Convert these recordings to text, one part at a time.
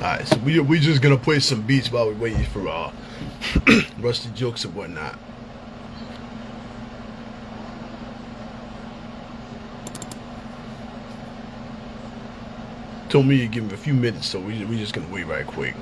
Alright, so we just gonna play some beats while we're waiting for Ruste Juxx and whatnot. Told me to give him a few minutes, so we just gonna wait right quick.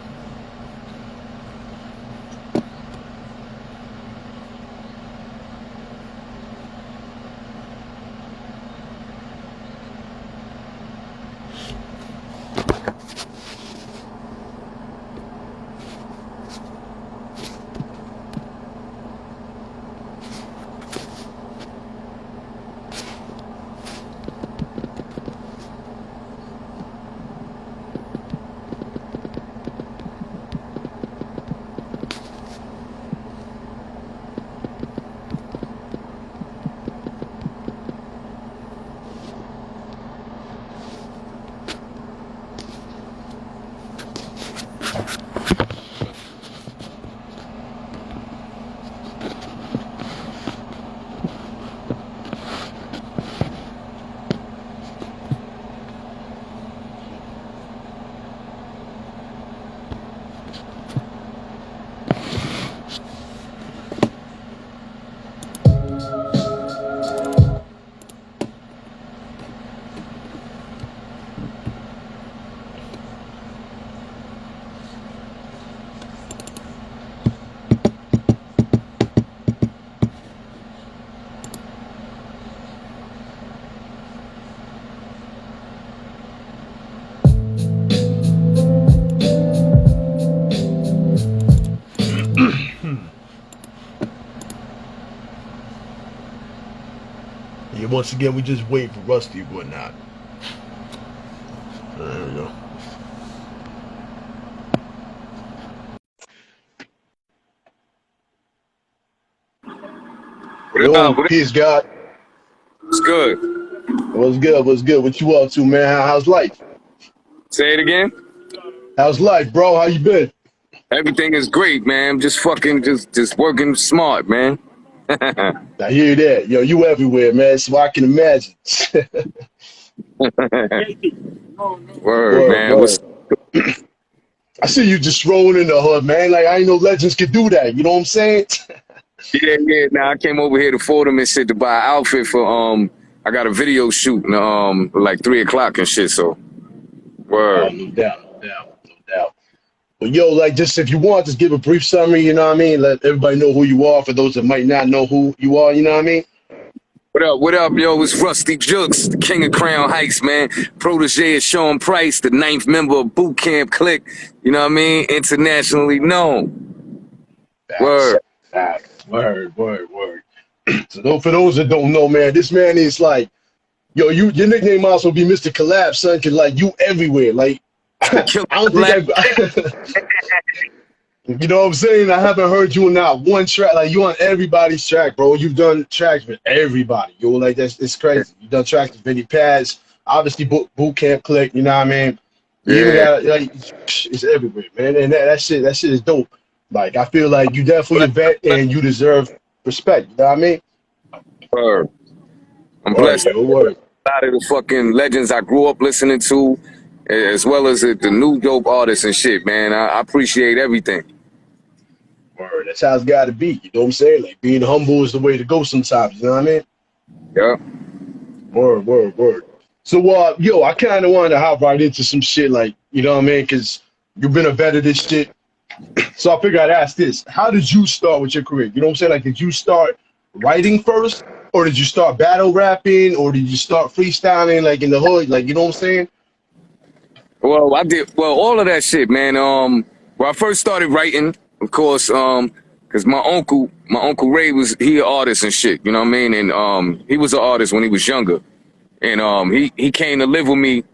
Yeah, once again, we just wait for Rusty and whatnot. There we go. Yo, peace, God. What's good? What's good? What's good? What you up to, man? How's life? Say it again. How's life, bro? How you been? Everything is great, man. Just fucking, just working smart, man. I hear that. Yo, you everywhere, man, so I can imagine. Word, man. Word. I see you just rolling in the hood, man. Like, I ain't know legends could do that. You know what I'm saying? Yeah. Now I came over here to Fordham and shit to buy an outfit for, I got a video shoot, like 3 o'clock and shit, so. Word. Oh, no doubt. But yo, like, just if you want, just give a brief summary, you know what I mean? Let everybody know who you are for those that might not know who you are, you know what I mean? What up, yo? It's Ruste Juxx, the king of Crown Heights, man. Protege of Sean Price, the 9th member of Boot Camp Clique, you know what I mean? Internationally known. Word. Word. So for those that don't know, man, this man is like, yo, your nickname also be Mr. Collab, son, cause like you everywhere. Like, I don't think you know what I'm saying? I haven't heard you on not one track. Like, you on everybody's track, bro. You've done tracks with everybody. Yo, like, it's crazy. You done tracks with Vinny Paz, obviously Boot Camp Clique, you know what I mean? You even got, like, it's everywhere, man. And that shit is dope. Like, I feel like you definitely a vet and you deserve respect, you know what I mean? Word. I'm blessed. A lot of the fucking legends I grew up listening to, as well as the new dope artists and shit, man. I appreciate everything. Word. That's how it's got to be. You know what I'm saying? Like, being humble is the way to go sometimes. You know what I mean? Yeah. Word. So, yo, I kind of wanted to hop right into some shit, like, you know what I mean? Because you've been a vet of this shit. So I figured I'd ask this. How did you start with your career? You know what I'm saying? Like, did you start writing first? Or did you start battle rapping? Or did you start freestyling, like, in the hood? Like, you know what I'm saying? Well, I did, all of that shit, man. When I first started writing, of course, because my uncle Ray he an artist and shit, you know what I mean? And he was an artist when he was younger. And he came to live with me,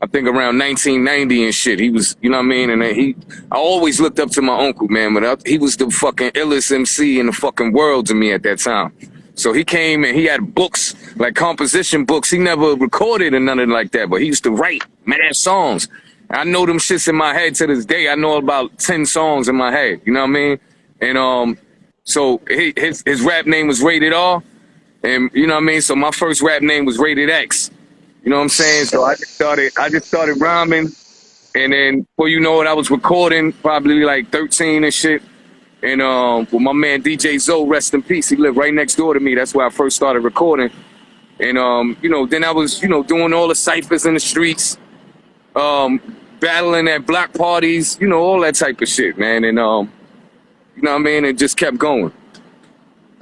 I think around 1990 and shit. He was, you know what I mean? And I always looked up to my uncle, man, but he was the fucking illest MC in the fucking world to me at that time. So he came and he had books, like composition books. He never recorded or nothing like that, but he used to write mad songs. I know them shits in my head to this day. I know about 10 songs in my head, you know what I mean? And so his rap name was Rated R, and you know what I mean? So my first rap name was Rated X. You know what I'm saying? So I just started rhyming, And then, well, you know what, I was recording probably like 13 and shit. And with my man DJ Zoe, rest in peace. He lived right next door to me. That's where I first started recording. And you know, then I was, you know, doing all the ciphers in the streets, battling at block parties, you know, all that type of shit, man. And you know what I mean? It just kept going.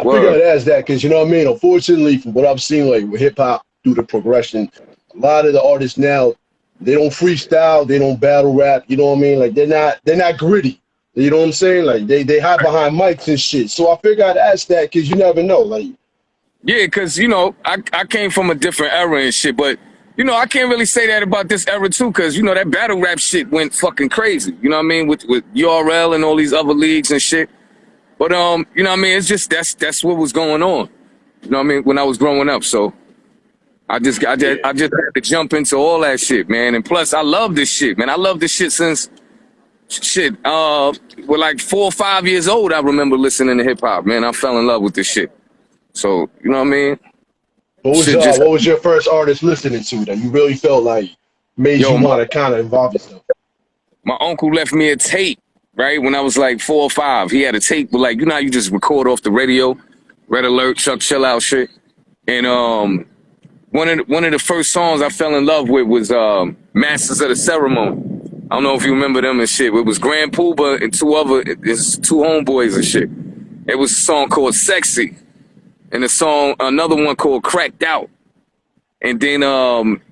I figured I'd ask that because, you know what I mean? Unfortunately, from what I've seen, like with hip hop, through the progression, a lot of the artists now, they don't freestyle, they don't battle rap. You know what I mean? Like they're not gritty. You know what I'm saying? Like they hide behind mics and shit. So I figured I'd ask that because you never know. Like, yeah, because, you know, I came from a different era and shit, but, you know, I can't really say that about this era too, because, you know, that battle rap shit went fucking crazy. You know what I mean? With URL and all these other leagues and shit. But you know what I mean? It's just that's what was going on. You know what I mean? When I was growing up, so I just had to jump into all that shit, man. And plus, I love this shit, man. I love this shit since shit. We're like 4 or 5 years old. I remember listening to hip hop, man. I fell in love with this shit. So you know what I mean? What was your first artist listening to that you really felt like made you want to kind of involve yourself? My uncle left me a tape. Right when I was like 4 or 5, he had a tape with, like, you know how you just record off the radio, Red Alert, Chuck Chill Out shit. And one of the first songs I fell in love with was Masters of the Ceremony. I don't know if you remember them and shit. It was Grand Puba and two homeboys and shit. It was a song called Sexy, and another one called Cracked Out. And then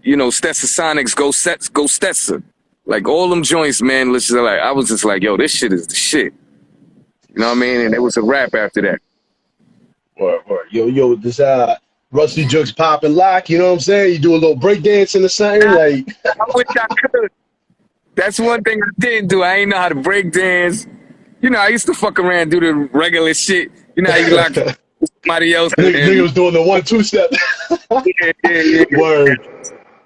you know, Stetsasonics Go Stetsa. Like all them joints, man. I was just like, yo, this shit is the shit. You know what I mean? And it was a rap after that. Word. Yo, this Ruste Juxx pop and lock. You know what I'm saying? You do a little break dancing or something, like. I wish I could. That's one thing I didn't do. I ain't know how to break dance. You know, I used to fuck around and do the regular shit. You know how you like somebody else. Nigga was doing the 1-2 step. Yeah. Word.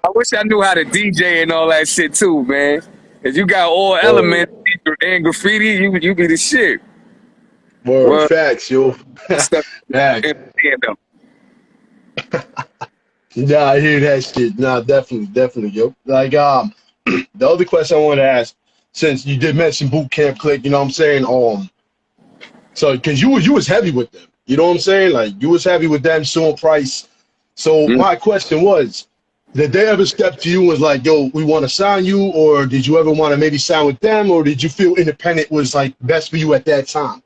I wish I knew how to DJ and all that shit too, man. If you got all elements and graffiti, you be the shit. Word. Facts, yo. Facts. Nah, I hear that shit. Nah, definitely, yo. Like, the other question I want to ask, since you did mention Boot Camp Click, you know what I'm saying? So, because you was heavy with them, you know what I'm saying? Like, you was heavy with them, Sean Price. So, my question was, did they ever step to you and was like, yo, we want to sign you? Or did you ever want to maybe sign with them? Or did you feel independent was like best for you at that time?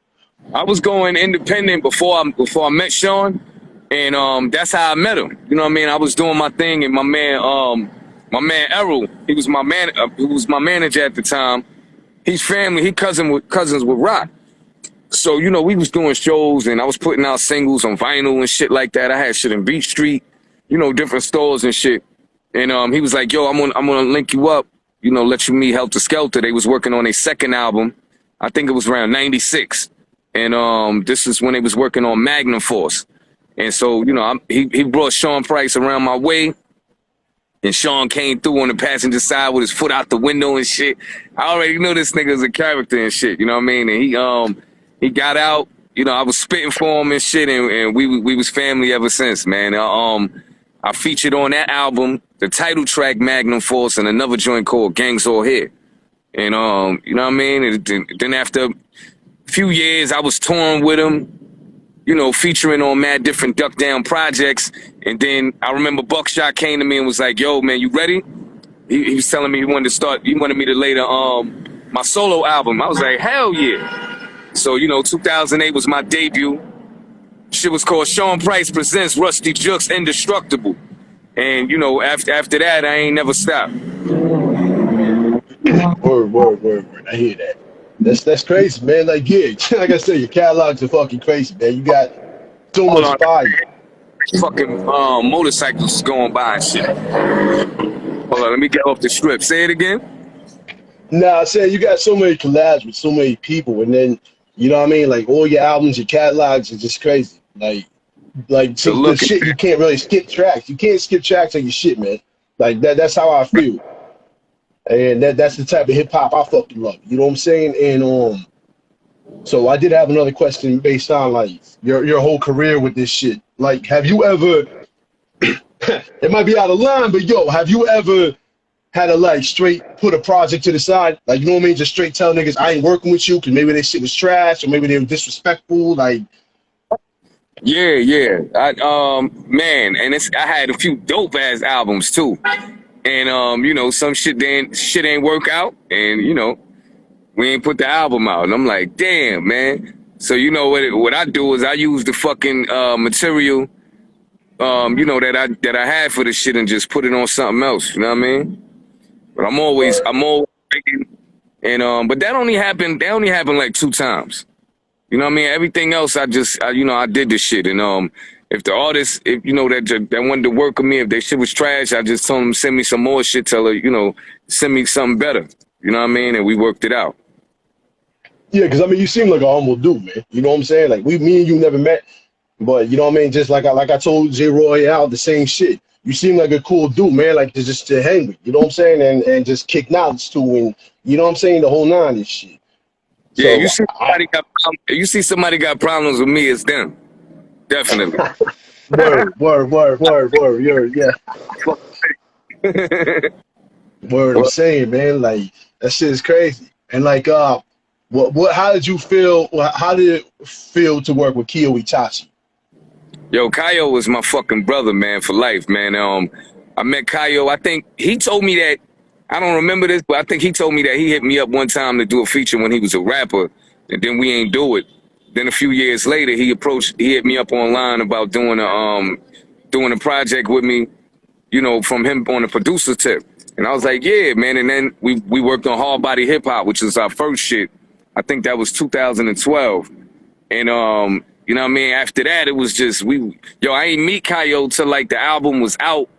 I was going independent before I met Sean. And that's how I met him. You know what I mean? I was doing my thing, and my man Errol, he was my manager at the time. He's family, he cousins with Rock. So, you know, we was doing shows, and I was putting out singles on vinyl and shit like that. I had shit in Beach Street, you know, different stores and shit. And he was like, yo, I'm gonna link you up, you know, let you meet Helter Skelter. They was working on a second album. I think it was around 96. And this is when they was working on Magnum Force. And so, you know, he brought Sean Price around my way. And Sean came through on the passenger side with his foot out the window and shit. I already knew this nigga's a character and shit, you know what I mean? And he got out, you know, I was spitting for him and shit, and we was family ever since, man. I featured on that album the title track Magnum Force and another joint called Gangs All Here. And you know what I mean? And then after a few years, I was touring with him, you know, featuring on mad different Duck Down projects. And then I remember Buckshot came to me and was like, yo, man, you ready? He was telling me he wanted me to lay my solo album. I was like, hell yeah. So, you know, 2008 was my debut. Shit was called Sean Price Presents Ruste Juxx Indestructible. And, you know, after that, I ain't never stopped. Word. I hear that. That's crazy, man. Like, yeah, like I said, your catalogs are fucking crazy, man. You got so much fire. Fucking motorcycles going by and shit. Hold on, let me get off the strip. Say it again. Nah, I said you got so many collabs with so many people, and then you know what I mean. Like all your albums, your catalogs are just crazy. Like so the shit you can't really skip tracks. You can't skip tracks on your shit, man. Like that's how I feel. And that's the type of hip hop I fucking love. You know what I'm saying? And so I did have another question based on like your whole career with this shit. Like, have you ever? It might be out of line, but yo, have you ever had to like straight put a project to the side? Like, you know what I mean? Just straight tell niggas I ain't working with you because maybe their shit was trash or maybe they were disrespectful. Like, Yeah. Man, and I had a few dope ass albums too. And you know, some shit ain't work out, and you know, we ain't put the album out. And I'm like, damn, man. So you know what I do is I use the fucking material, you know, that I had for the shit and just put it on something else. You know what I mean? But I'm always thinking, and but that only happened like 2 times. You know what I mean? Everything else, I did this shit. And if the artist, if you know that wanted to work with me, if their shit was trash, I just told them send me some more shit. Tell her, you know, send me something better. You know what I mean? And we worked it out. yeah, because I mean, you seem like a humble dude, man. You know what I'm saying? Like, me and you never met, but you know what I mean? Just like I told J. Roy out the same shit. You seem like a cool dude, man. Like, to hang with. You know what I'm saying? And just kick knowledge to, and you know what I'm saying? The whole nine and shit. Yeah, So you see somebody got problems with me, it's them. Definitely. word. Yeah. Word, I'm saying, man, like that shit is crazy. And like, how did you feel? How did it feel to work with Keowee Chachi? Yo, Kaio was my fucking brother, man, for life, man. I met Kaio. I think he told me that. I don't remember this, but I think he told me that he hit me up one time to do a feature when he was a rapper, and then we ain't do it. Then a few years later, he hit me up online about doing a project with me, you know, from him on a producer tip. And I was like, yeah, man. And then we worked on Hard Body Hip Hop, which was our first shit. I think that was 2012. And you know what I mean? After that, it was just I ain't meet Kaio till like the album was out,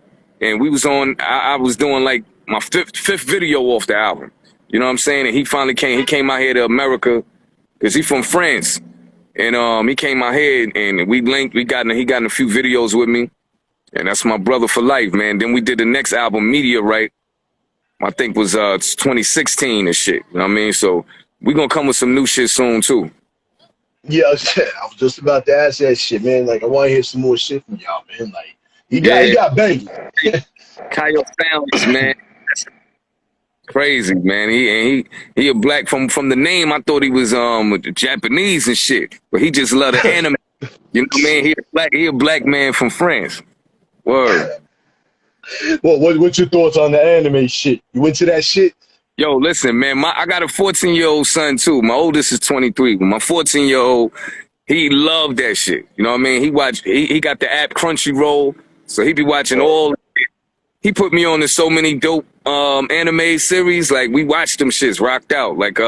and we was on. I was doing like my fifth video off the album. You know what I'm saying? And he finally came. He came out here to America because he from France, and he came out here and we linked. He got in a few videos with me, and that's my brother for life, man. Then we did the next album, Meteorite. I think was 2016 and shit. You know what I mean? So we gonna come with some new shit soon too. Yeah, I was just about to ask that shit, man. Like, I want to hear some more shit from y'all, man. Like, he got banging. Kaio Sounds, man. That's crazy, man. He a black from the name. I thought he was Japanese and shit, but he just loved the anime. You know what I mean? He a black man from France. Word. Well, what's your thoughts on the anime shit? You into that shit? Yo, listen, man. I got a 14-year-old son too. My oldest is 23, but my 14-year-old, he loved that shit. You know what I mean? He got the app Crunchyroll, so he be watching all. He put me on to so many dope anime series. Like, we watched them shits rocked out. Like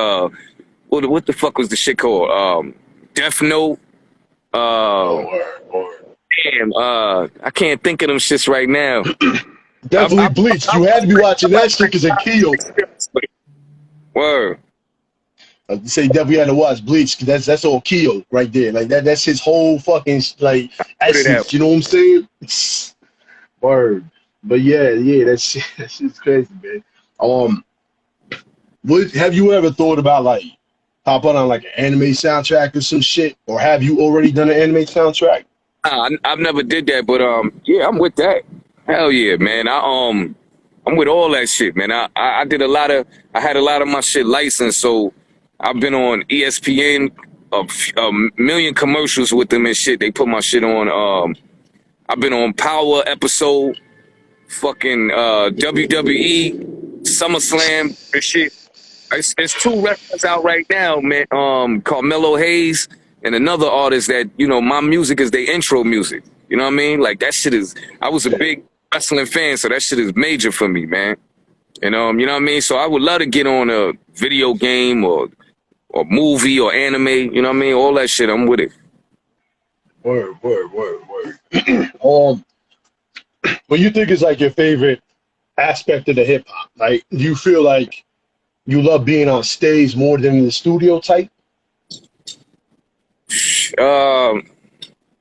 what the fuck was the shit called? Death Note. Damn, I can't think of them shits right now. Definitely Bleach. You had to be watching that shit because of Kyo. Word. I say definitely had to watch Bleach because that's all Kyo right there. Like that's his whole fucking like essence. You know what I'm saying? Word. But yeah, that shit's crazy, man. What have you ever thought about like hop on like an anime soundtrack or some shit, or have you already done an anime soundtrack? I've never did that, but yeah, I'm with that. Hell yeah, man. I'm with all that shit, man. I had a lot of my shit licensed, so I've been on ESPN, a million commercials with them and shit. They put my shit on. I've been on Power episode, fucking WWE, SummerSlam and shit. There's 2 records out right now, man. Called Mellow Hayes and another artist that, you know, my music is their intro music. You know what I mean? Like, that shit is. I was a big wrestling fan, so that shit is major for me, man. And you know what I mean? So I would love to get on a video game or movie or anime, you know what I mean? All that shit, I'm with it. Word. What you think is like your favorite aspect of the hip hop? Like, do you feel like you love being on stage more than in the studio type?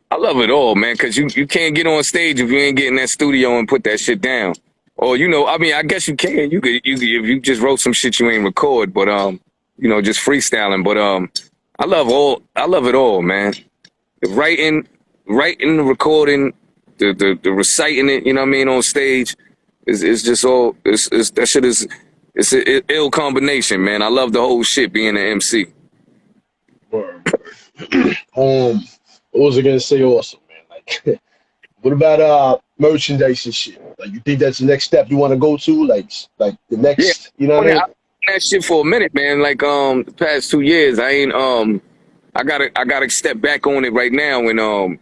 I love it all, man, because you can't get on stage if you ain't getting that studio and put that shit down. Or, you know, I mean, I guess you can. You could if you just wrote some shit you ain't record, but you know, just freestyling. But I love it all, man. The writing, the recording, the reciting it, you know what I mean, on stage. It's just all it's that shit is it's an ill combination, man. I love the whole shit being an MC. Word, word. What was I gonna say also, man? Like, what about merchandise and shit? Like, you think that's the next step you want to go to? Like the Yeah, next, you know what I mean? I've done that shit for a minute, man. Like the past 2 years, I ain't I gotta step back on it right now and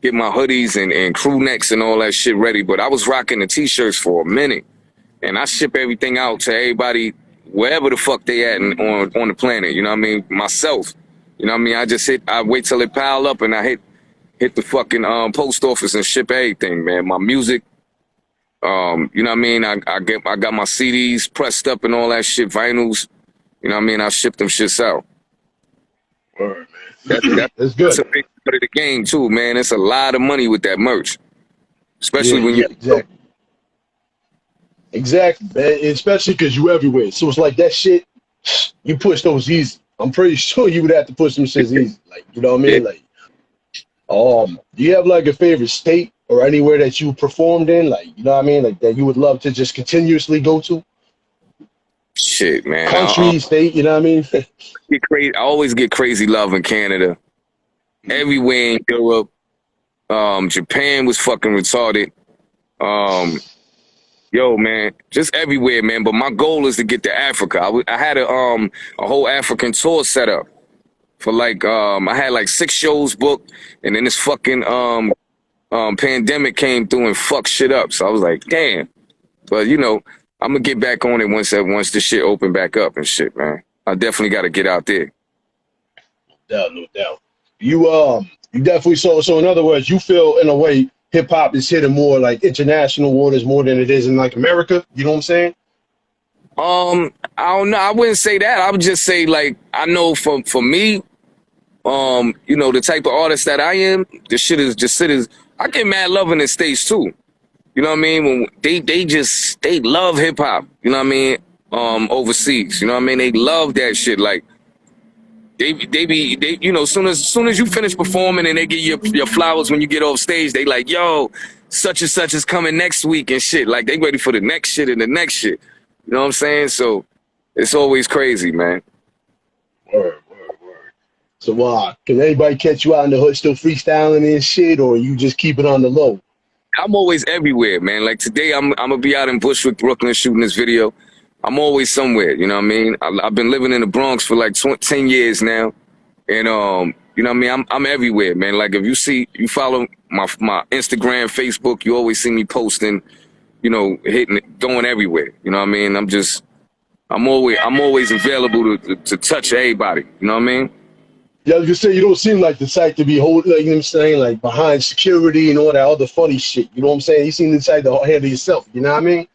get my hoodies and crew necks and all that shit ready. But I was rocking the t-shirts for a minute, and I ship everything out to everybody wherever the fuck they at on the planet. You know what I mean? Myself. You know what I mean? I wait till it pile up and I hit the fucking post office and ship everything, man. My music. You know what I mean? I got my CDs pressed up and all that shit, vinyls. You know what I mean? I ship them shits out. Word, man. That's good. That's a big part of the game too, man. It's a lot of money with that merch, especially when Yeah, you. exactly. Exactly, man. Especially because you everywhere. So it's like that shit, you push those easy. I'm pretty sure you would have to push them shits easy. Like, you know what I Yeah, mean? Like, do you have like a favorite state or anywhere that you performed in? Like, you know what I mean? Like that you would love to just continuously go to? shit, man. Country, state, you know what I mean? Get crazy. I always get crazy love in Canada. Everywhere in Europe. Japan was fucking retarded. Um, Yo, man, just everywhere, man. But my goal is to get to Africa. I had a whole African tour set up for like I had like 6 shows booked, and then this fucking pandemic came through and fucked shit up. So I was like, damn. But you know, I'm gonna get back on it once the shit open back up and shit, man. I definitely got to get out there. No doubt. You definitely so in other words, you feel in a way hip hop is hitting more like international waters more than it is in like America. You know what I'm saying? I don't know. I wouldn't say that. I would just say like I know for me, you know, the type of artist that I am, the shit is I get mad love in the States too. You know what I mean? When they love hip hop, you know what I mean? Overseas. You know what I mean? They love that shit. Like they you know, soon as you finish performing and they give you your flowers when you get off stage, they like, yo, such and such is coming next week and shit. Like they ready for the next shit and the next shit. You know what I'm saying? So it's always crazy, man. Word. So can anybody catch you out in the hood still freestyling and shit, or you just keep it on the low? I'm always everywhere, man. Like today, I'm gonna be out in Bushwick, Brooklyn, shooting this video. I'm always somewhere. You know what I mean? I've been living in the Bronx for like 10 years now, and you know what I mean? I'm everywhere, man. Like if you follow my Instagram, Facebook, you always see me posting. You know, going everywhere. You know what I mean? I'm always available to touch everybody. You know what I mean? Yeah, I was gonna say you don't seem like the type to be holding, like, you know what I'm saying, like behind security and all that other funny shit. You know what I'm saying? You seem the type to handle yourself. You know what I mean?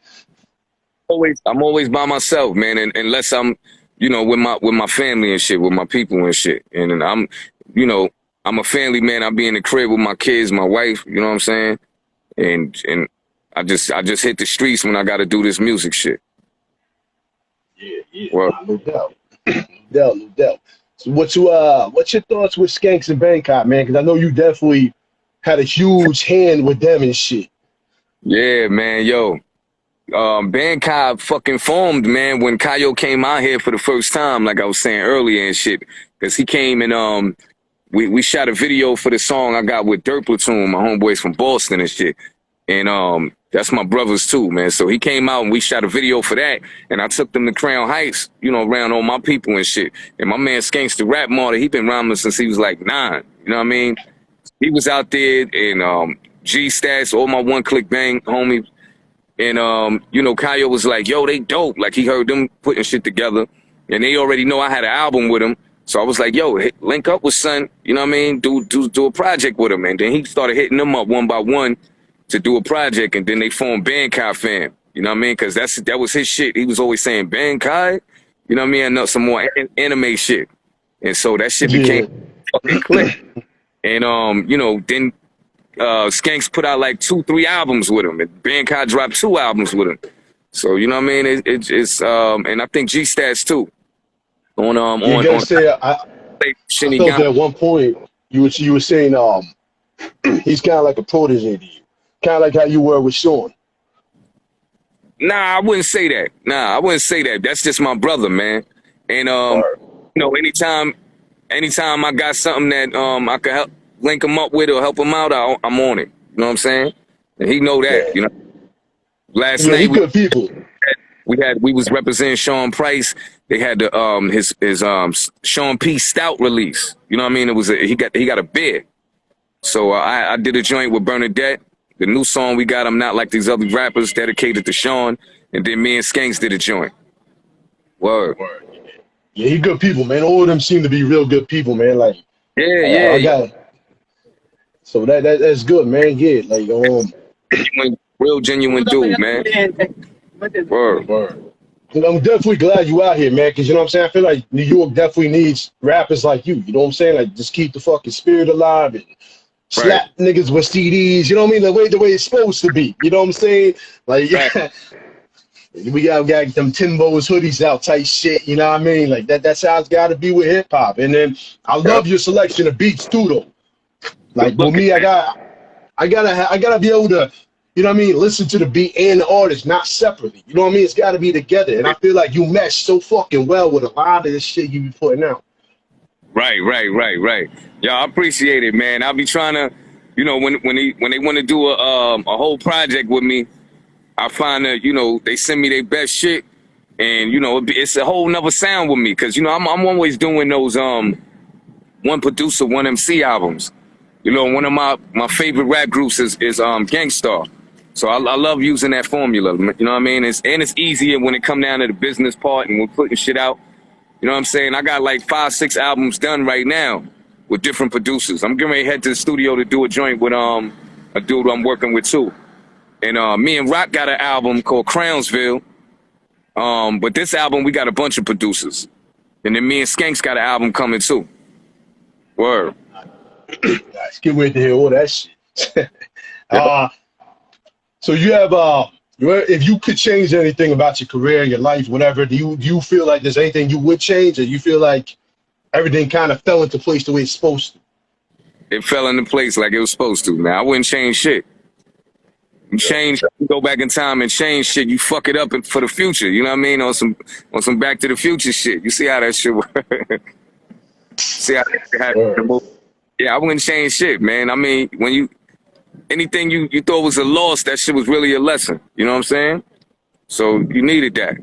I'm always by myself, man. And unless I'm, you know, with my family and shit, with my people and shit. And I'm, you know, I'm a family man. I be in the crib with my kids, my wife. You know what I'm saying? And I just hit the streets when I got to do this music shit. Yeah. Well, No doubt. No doubt. So what's your thoughts with Skanks and Bangkok, man? Because I know you definitely had a huge hand with them and shit. yeah, man, yo. Bangkok fucking formed, man, when Kayo came out here for the first time, like I was saying earlier and shit. Cause he came and we shot a video for the song I got with Dirt Platoon, my homeboys from Boston and shit. And that's my brothers too, man. So he came out and we shot a video for that. And I took them to Crown Heights, you know, around all my people and shit. And my man Skanks the Rap Martyr, he been rhyming since he was like 9. You know what I mean? He was out there and G Stats, all my One Click Bang homies. And you know, Kayo was like, yo, they dope. Like he heard them putting shit together. And they already know I had an album with him. So I was like, yo, link up with son, you know what I mean? Do a project with him. And then he started hitting them up one by one to do a project, and then they formed Bangkok Fam. You know what I mean? Because that was his shit. He was always saying Bangkok. You know what I mean? I know some more anime shit, and so that shit became fucking click. And you know, then Skanks put out like 2-3 albums with him, and Bangkok dropped 2 albums with him. So you know what I mean? It's and I think G Stats too. On You gotta say I felt that at one point you were saying he's kind of like a protege to you, kind of like how you were with Sean. Nah, I wouldn't say that. Nah, I wouldn't say that. That's just my brother, man. And you know, anytime I got something that I could help link him up with or help him out, I'm on it. You know what I'm saying? And he know that. Yeah. You know, last Yeah, he night good people. we was representing Sean Price. They had the his Sean P Stout release. You know what I mean? It was he got a beer. So I did a joint with Bernadette. The new song we got, I'm Not Like These Other Rappers, dedicated to Sean. And then me and Skanks did a joint. Word. Word. Yeah, he good people, man. All of them seem to be real good people, man. Like, I Yeah. got so that's good, man. Yeah, like Real genuine dude, man. Word. word. I'm definitely glad you out here, man. Because you know what I'm saying. I feel like New York definitely needs rappers like you. You know what I'm saying? Like, just keep the fucking spirit alive and Right. slap niggas with CDs. You know what I mean? The way it's supposed to be. You know what I'm saying? Like, Right. we got them Timbo's hoodies out type shit. You know what I mean? Like that's how it's got to be with hip hop. And then I Yep. love your selection of beats too, though. Like Good with looking, me, man. I gotta be able to, you know what I mean, listen to the beat and the artist, not separately. You know what I mean? It's got to be together. And I feel like you mesh so fucking well with a lot of this shit you be putting out. Right. Yeah, I appreciate it, man. I'll be trying to, you know, when they want to do a whole project with me, I find that, you know, they send me their best shit, and you know it's a whole nother sound with me, because you know I'm always doing those one producer, one MC albums. You know, one of my favorite rap groups is Gangstar. So I love using that formula. You know what I mean? It's easier when it come down to the business part and we're putting shit out. You know what I'm saying? I got like 5, 6 albums done right now with different producers. I'm getting ready to head to the studio to do a joint with a dude I'm working with too. And me and Rock got an album called Crownsville. But this album we got a bunch of producers. And then me and Skanks got an album coming too. Word. Nice. Can't wait to hear all that shit. Yep. So you have if you could change anything about your career, your life, whatever, do you feel like there's anything you would change, or you feel like everything kind of fell into place the way it's supposed to? It fell into place like it was supposed to, man. I wouldn't change shit. You go back in time and change shit, you fuck it up for the future. You know what I mean? On some Back to the Future shit. You see how that shit works? See how that yeah, I wouldn't change shit, man. I mean, when anything you thought was a loss, that shit was really a lesson. You know what I'm saying? So you needed that.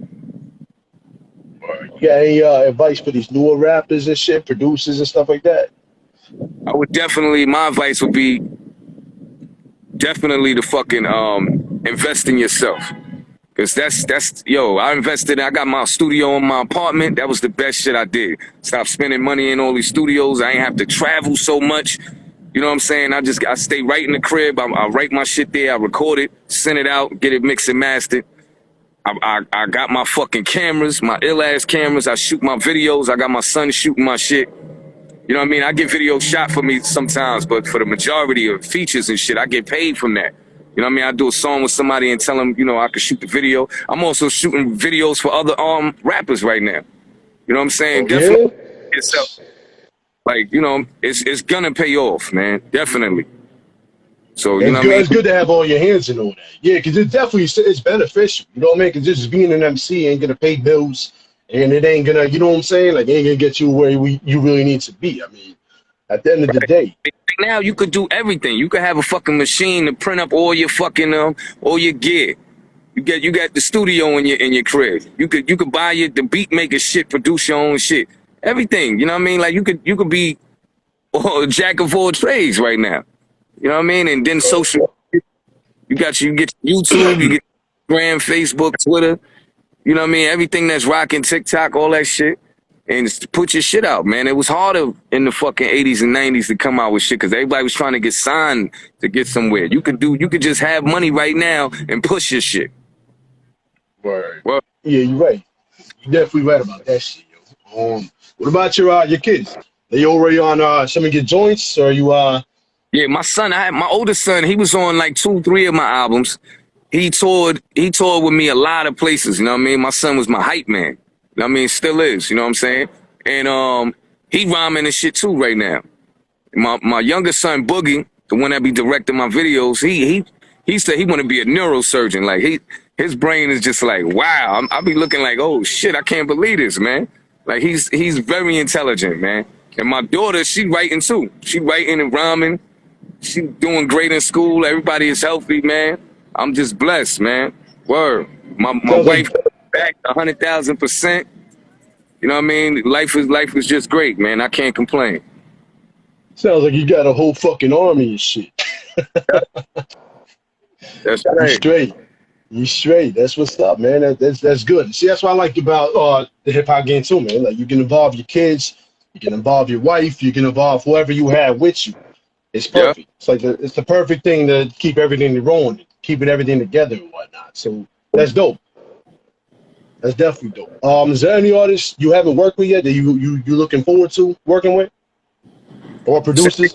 You got any advice for these newer rappers and shit, producers and stuff like that? I would my advice would be definitely to fucking invest in yourself. Cause that's I invested. I got my studio in my apartment. That was the best shit I did. Stop spending money in all these studios. I ain't have to travel so much. You know what I'm saying? I stay right in the crib. I write my shit there. I record it, send it out, get it mixed and mastered. I got my fucking cameras, my ill ass cameras. I shoot my videos. I got my son shooting my shit. You know what I mean? I get videos shot for me sometimes, but for the majority of features and shit, I get paid from that. You know what I mean? I do a song with somebody and tell them, you know, I can shoot the video. I'm also shooting videos for other rappers right now. You know what I'm saying? Oh, definitely. It's like, you know, it's gonna pay off, man. Definitely. So you know what I mean? It's good to have all your hands in all that. Yeah, because it's beneficial. You know what I mean? Because just being an MC ain't gonna pay bills, and it ain't gonna, you know what I'm saying? Like, it ain't gonna get you where you really need to be. I mean, at the end of the day. Now you could do everything. You could have a fucking machine to print up all your fucking all your gear. You got the studio in your crib. You could buy the beat maker shit, produce your own shit. Everything. You know what I mean? Like you could be a jack of all trades right now. You know what I mean? And then social, you get YouTube, you get Instagram, Facebook, Twitter. You know what I mean? Everything that's rocking, TikTok, all that shit. And put your shit out, man. It was harder in the fucking 80s and 90s to come out with shit because everybody was trying to get signed to get somewhere. You could just have money right now and push your shit. Word. Well, yeah, you're right. You're definitely right about that shit, yo. What about your kids? They already on some of your joints, or you Yeah, my son, my oldest son, he was on like 2, 3 of my albums. He toured with me a lot of places, you know what I mean? My son was my hype man. You know what I mean? Still is, you know what I'm saying? And he rhyming and shit too right now. My youngest son, Boogie, the one that be directing my videos, he said he want to be a neurosurgeon. Like his brain is just like, wow. I'll be looking like, oh shit, I can't believe this, man. Like he's very intelligent, man. And my daughter, she writing too. She writing and rhyming. She doing great in school. Everybody is healthy, man. I'm just blessed, man. Word. My Sounds wife like back 100,000%. You know what I mean? Life is just great, man. I can't complain. you got a whole fucking army and shit. That's You right. straight. You straight. That's what's up, man. That's good. See, that's what I like about the hip hop game too, man. Like you can involve your kids, you can involve your wife, you can involve whoever you have with you. It's Yep. perfect. It's like it's the perfect thing to keep everything rolling, keeping everything together and whatnot. So that's dope. That's definitely dope. Is there any artists you haven't worked with yet that you looking forward to working with or producers?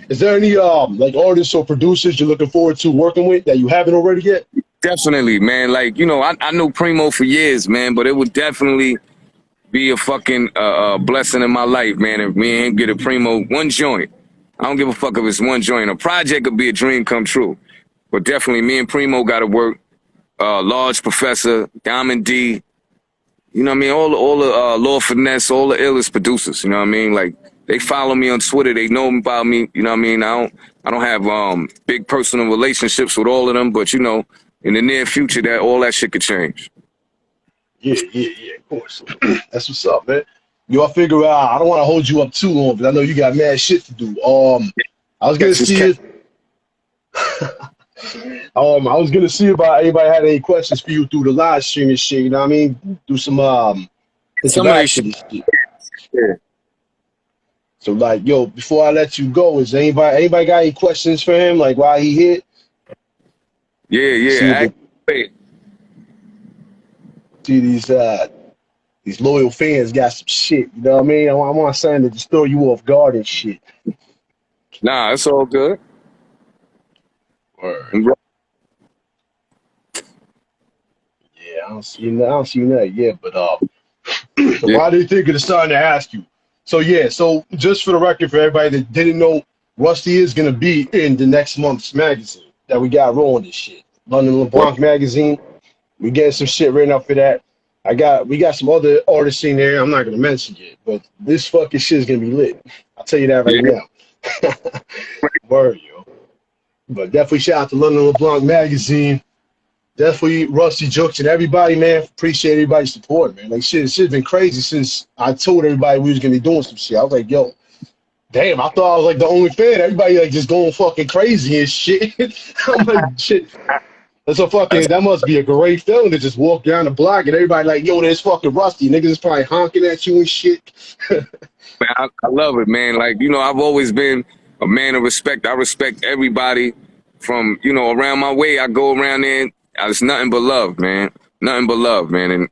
Is there any like artists or producers you're looking forward to working with that you haven't already yet? Definitely, man. Like, I knew Primo for years, man, but it would definitely be a fucking blessing in my life, man, if me and him get a Primo one joint. I don't give a fuck if it's one joint. A project could be a dream come true. But definitely me and Primo got to work. Large Professor, Diamond D, you know what I mean? All the Lord Finesse, all the illest producers, you know what I mean? Like, they follow me on Twitter. They know about me, you know what I mean? I don't have big personal relationships with all of them, but, in the near future, that all that shit could change. Yeah, of course. That's what's up, man. Y'all figure out. I don't want to hold you up too long, but I know you got mad shit to do. I was gonna That's just see if I was gonna see if anybody had any questions for you through the live stream and shit. You know what I mean? Do some some of they shit. interaction and shit. Yeah, So like, yo, before I let you go, is anybody got any questions for him? Like why he hit? See if yeah. the, see these loyal fans got some shit. You know what I mean? I want something to just throw you off guard and shit. Nah, it's all good. Word. Yeah, I don't see nothing yet, but so Yeah. why do you think it's starting to ask you? So yeah, so just for the record, for everybody that didn't know, Rusty is gonna be in the next month's magazine that we got rolling this shit. London LeBlanc magazine. We getting some shit written up for that. We got some other artists in there. I'm not gonna mention yet, but this fucking shit is gonna be lit. I'll tell you that right Yeah. now. Word, yo. But definitely shout out to London LeBlanc magazine. Definitely Ruste Juxx and everybody, man. Appreciate everybody's support, man. Like shit's been crazy since I told everybody we was gonna be doing some shit. I was like, yo, damn, I thought I was like the only fan. Everybody like just going fucking crazy and shit. I'm like, shit. That must be a great feeling to just walk down the block and everybody like, yo, there's fucking Rusty. Niggas is probably honking at you and shit. Man, I love it, man. Like, I've always been a man of respect. I respect everybody from, around my way. I go around there. It's nothing but love, man. Nothing but love, man. And,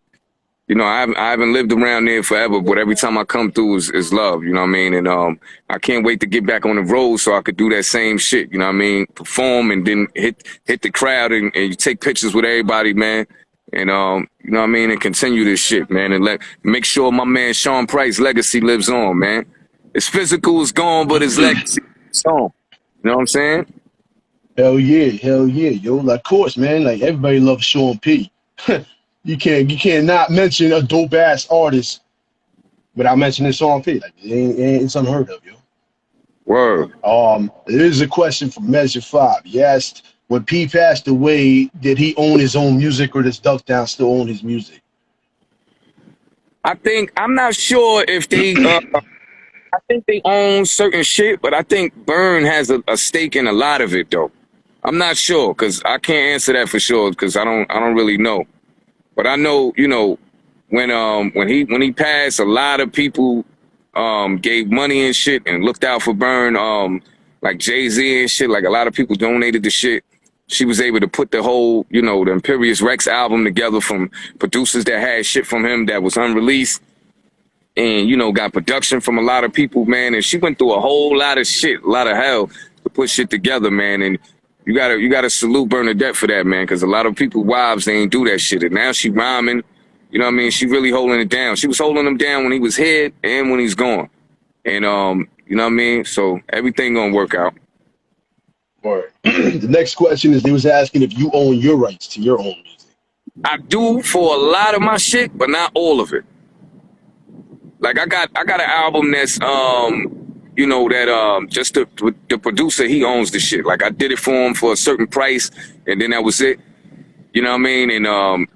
I haven't lived around there forever, but every time I come through is love, you know what I mean? And I can't wait to get back on the road so I could do that same shit, you know what I mean? Perform and then hit the crowd and you take pictures with everybody, man. And you know what I mean, and continue this shit, man, and make sure my man Sean Price's legacy lives on, man. His physical is gone, but his legacy is on. You know what I'm saying? Hell yeah, yo. Like, of course, man. Like everybody loves Sean P. You can't not mention a dope ass artist without mentioning Sean P. Like it's unheard of, yo. Word. There is a question from Measure 5. He asked, when P passed away, did he own his own music or does Duck Down still own his music? I'm not sure if they I think they own certain shit, but I think Burn has a stake in a lot of it though. I'm not sure because I can't answer that for sure because I don't really know. But I know, when he passed, a lot of people gave money and shit and looked out for Burn, like Jay-Z and shit. Like a lot of people donated the shit. She was able to put the whole, the Imperious Rex album together from producers that had shit from him that was unreleased. And, got production from a lot of people, man. And she went through a whole lot of shit, a lot of hell to put shit together, man. And you gotta salute Bernadette for that, man, because a lot of people, wives, they ain't do that shit. And now she rhyming, you know what I mean? She really holding it down. She was holding him down when he was here and when he's gone. And, you know what I mean? So everything gonna work out. Word. The next question is they was asking if you own your rights to your own music. I do for a lot of my shit, but not all of it. Like I got an album that's you know that just the producer, he owns the shit. Like I did it for him for a certain price, and then that was it. You know what I mean? And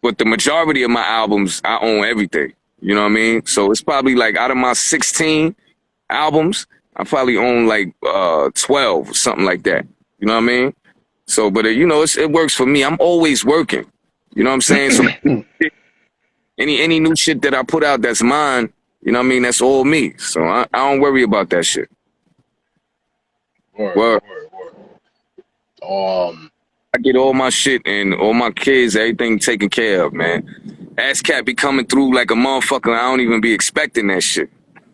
but the majority of my albums, I own everything. You know what I mean? So it's probably like out of my 16 albums, I probably own like 12 or something like that. You know what I mean? So, but you know, it works for me. I'm always working. You know what I'm saying? So any new shit that I put out that's mine, you know what I mean? That's all me. So I don't worry about that shit. Word. I get all my shit and all my kids, everything taken care of, man. ASCAP be coming through like a motherfucker. I don't even be expecting that shit.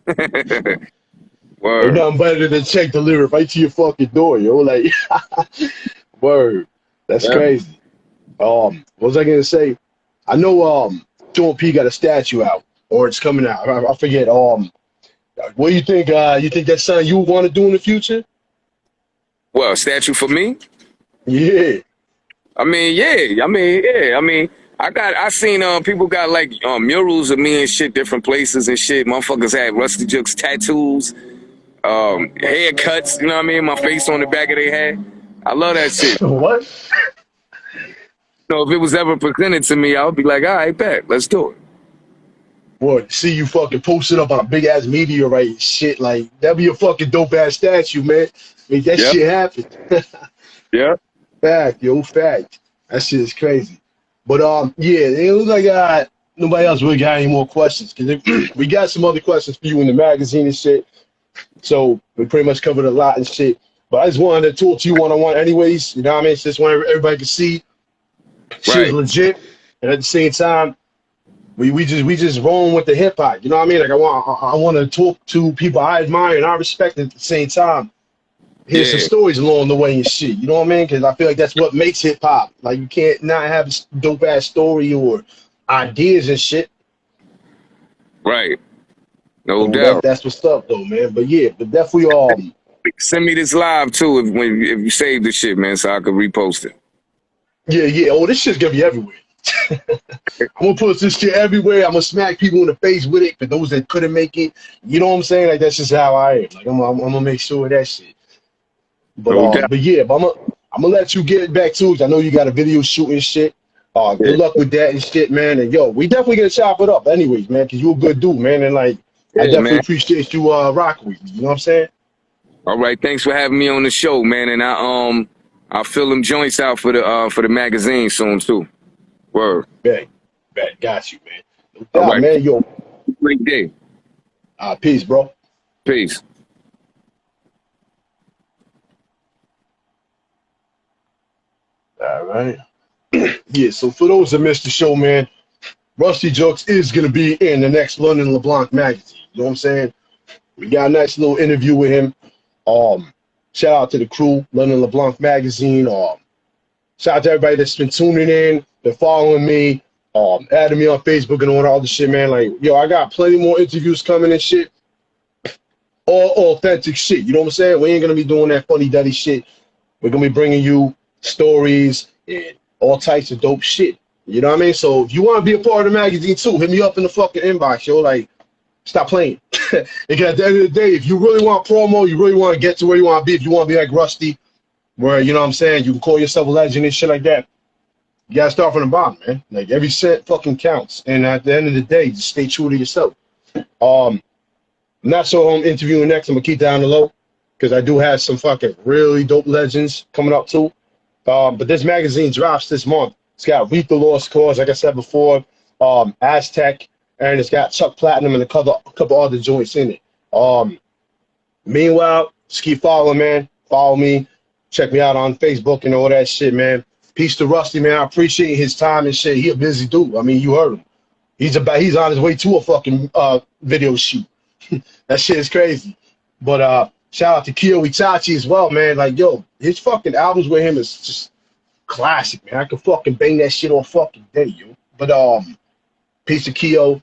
Ain't Word. nothing better than check delivered right to your fucking door, yo. Like, word. That's Yeah. crazy. What was I gonna say? I know Sean P got a statue out, or it's coming out. I forget. What do you think? You think that's something you want to do in the future? Well, a statue for me? Yeah. I mean, yeah. I seen people got like murals of me and shit, different places and shit. Motherfuckers had Ruste Juxx tattoos, haircuts, you know what I mean? My face on the back of their head. I love that shit. What? So if it was ever presented to me, I would be like, all right, bet, let's do it. Boy, see you fucking posted up on a big ass meteorite and shit. Like, that'd be a fucking dope ass statue, man. Make that Yeah, shit happen. yeah. Fact, yo, fact. That shit is crazy. But yeah, it looks like nobody else really got any more questions because we got some other questions for you in the magazine and shit. So we pretty much covered a lot and shit. But I just wanted to talk to you one on one, anyways. You know what I mean? Just want everybody to see shit's Right. legit, and at the same time, we just rolling with the hip hop. You know what I mean? Like I want to talk to people I admire and I respect at the same time. Hear some Yeah, stories along the way and shit. You know what I mean? Because I feel like that's what makes hip hop. Like you can't not have a dope ass story or ideas and shit. right. No So doubt. that's what's up though, man. But yeah, but definitely Send me this live too if you save the shit, man, so I could repost it. yeah. Oh, this shit's gonna be everywhere. I'm gonna put this shit everywhere. I'm gonna smack people in the face with it for those that couldn't make it. You know what I'm saying? Like that's just how I am. Like I'm gonna make sure of that shit. No doubt. But yeah, but I'm gonna let you get back to it. I know you got a video shoot and shit. Yeah, Good luck with that and shit, man. And yo, we definitely gonna chop it up, anyways, man. Cause you a good dude, man. And like, I yeah, definitely man. appreciate you rocking with me. You know what I'm saying? All right, thanks for having me on the show, man. And I'll fill them joints out for the magazine soon too. Word. Bet, got you, man. No All doubt, right. man. Yo, Great day. peace, bro. Peace. All right. Yeah. So for those that missed the show, man, Ruste Juxx is gonna be in the next London LeBlanc magazine. You know what I'm saying? We got a nice little interview with him. Shout out to the crew, London LeBlanc magazine. Shout out to everybody that's been tuning in, been following me, adding me on Facebook and all that other shit, man. Like, yo, I got plenty more interviews coming and shit. All authentic shit. You know what I'm saying? We ain't gonna be doing that funny duddy shit. We're gonna be bringing you stories and all types of dope shit. You know what I mean? So if you want to be a part of the magazine too, hit me up in the fucking inbox, yo. Like, stop playing. Because at the end of the day, if you really want promo, you really want to get to where you want to be, if you want to be like Rusty, where, you know what I'm saying, you can call yourself a legend and shit like that, you got to start from the bottom, man. Like, every cent fucking counts. And at the end of the day, just stay true to yourself. I'm not sure who I'm interviewing next. I'm going to keep that on the low because I do have some fucking really dope legends coming up too. But this magazine drops this month. It's got Reap the Lost Cause, like I said before, Aztec, and it's got Chuck Platinum and a couple other joints in it. Meanwhile, just keep following, man. Follow me. Check me out on Facebook and all that shit, man. Peace to Rusty, man. I appreciate his time and shit. He a busy dude. I mean, you heard him. He's on his way to a fucking video shoot. That shit is crazy. But shout out to Keowee Chachi as well, man. Like, yo, his fucking albums with him is just classic, man. I could fucking bang that shit all fucking day, yo. But peace to Keo.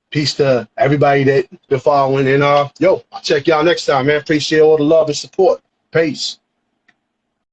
Peace to everybody that been following. And yo, I'll check y'all next time, man. Appreciate all the love and support. Peace.